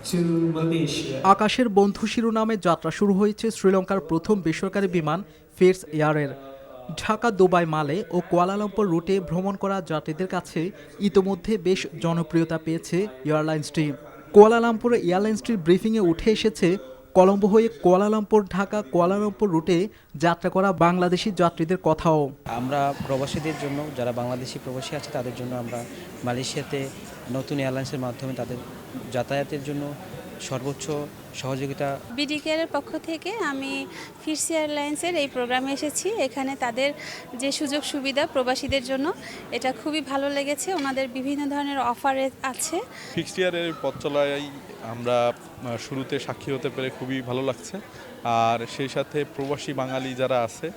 to Malaysia. আকাশের বন্ধু শিরোনামে যাত্রা শুরু হয়েছে শ্রীলঙ্কার প্রথম বেসরকারি বিমান ফিটস এয়ারের। ঢাকা, দুবাই, মালে ও কুয়ালালামপুর রুটে ভ্রমণ করা যাত্রীদের কাছে ইতোমধ্যে বেশ জনপ্রিয়তা পেয়েছে এয়ারলাইন্সটি। কুয়ালালামপুর এয়ারলাইন্সটির ব্রিফিংয়ে উঠে এসেছে কলম্বো হয়ে কুয়ালালামপুর, ঢাকা, কুয়ালালামপুর রুটে যাত্রা করা বাংলাদেশি যাত্রীদের কথাও। আমরা প্রবাসীদের জন্য, যারা বাংলাদেশি প্রবাসী আছে তাদের জন্য আমরা মালয়েশিয়াতে নতুন এয়ারলাইন্সের মাধ্যমে তাদের যাতায়াতের জন্য সর্বোচ্চ সহযোগিতা। বিডিকেয়ারের পক্ষ থেকে আমি ফিটস এয়ারলাইন্সের এই প্রোগ্রামে এসেছি। এখানে তাদের যে সুযোগ সুবিধা প্রবাসীদের জন্য, এটা খুবই ভালো লেগেছে। ওনাদের বিভিন্ন ধরনের অফার আছে। ফিক্সড ইয়ারের পথ চলায় আমরা শুরুতে সাক্ষী হতে পেরে খুবই ভালো লাগছে। আর সেই সাথে প্রবাসী বাঙালি যারা আছে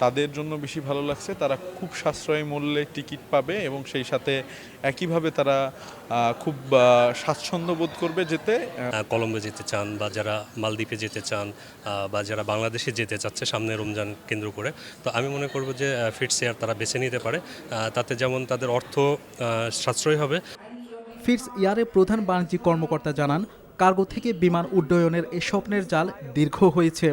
তাদের জন্য বেশি ভালো লাগছে। তারা খুব সাশ্রয়ী মূল্যে টিকিট পাবে এবং সেই সাথে একইভাবে তারা খুব স্বাচ্ছন্দ্য বোধ করবে যেতে। কলম্বো যেতে চান বা যারা মালদ্বীপে যেতে চান বা যারা বাংলাদেশে যেতে চাচ্ছে সামনে রমজান কেন্দ্র করে, তো আমি মনে করব যে ফিটস এয়ার তারা বেছে নিতে পারে। তাতে যেমন তাদের অর্থ সাশ্রয় হবে। ফিটস এয়ারের প্রধান বাণিজ্যিক কর্মকর্তা জানান, কার্গো থেকে বিমান উড্ডয়নের এ স্বপ্নের জাল দীর্ঘ হয়েছে।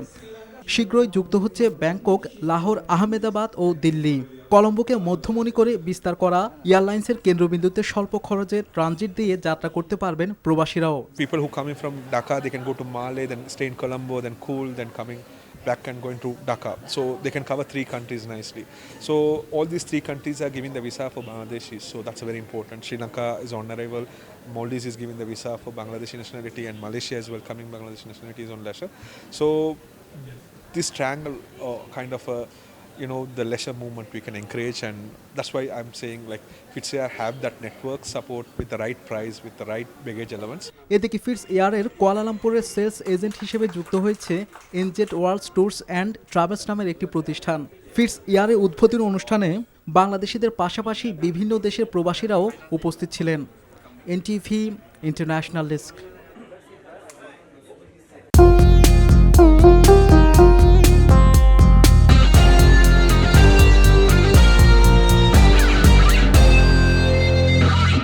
শীঘ্রই যুক্ত হচ্ছে ব্যাংকক, লাহোর, আহমেদাবাদ ও দিল্লি। কলম্বোকে মধ্যমণি করে বিস্তার করা এয়ারলাইন্সের কেন্দ্রবিন্দুতে স্বল্প খরচে ট্রানজিট দিয়ে যাত্রা করতে পারবেন প্রবাসীরাও। People who coming from Dhaka, they can go to Malé, then stay in Colombo, then Cool, then coming back and going to Dhaka. So they can cover 3 countries nicely. So all these 3 countries are giving the visa for Bangladeshis. So that's very important. Sri Lanka is on arrival. Maldives is giving the visa for Bangladeshi nationality, and Malaysia is welcoming Bangladeshi nationality is on leisure. So this triangle kind of the leisure movement we can encourage, and that's why I'm saying like Fitz Air have that network support with the right price, with the right baggage allowance. এদিকে fits এয়ারের কুয়ালালামপুরের sales agent হিসেবে যুক্ত হয়েছে এনজেট world tours and travels নামের একটি প্রতিষ্ঠান। Fits এয়ারের উদ্বোধনী অনুষ্ঠানে বাংলাদেশিদের পাশাপাশি বিভিন্ন দেশের প্রবাসীরাও উপস্থিত ছিলেন। NTV international desk.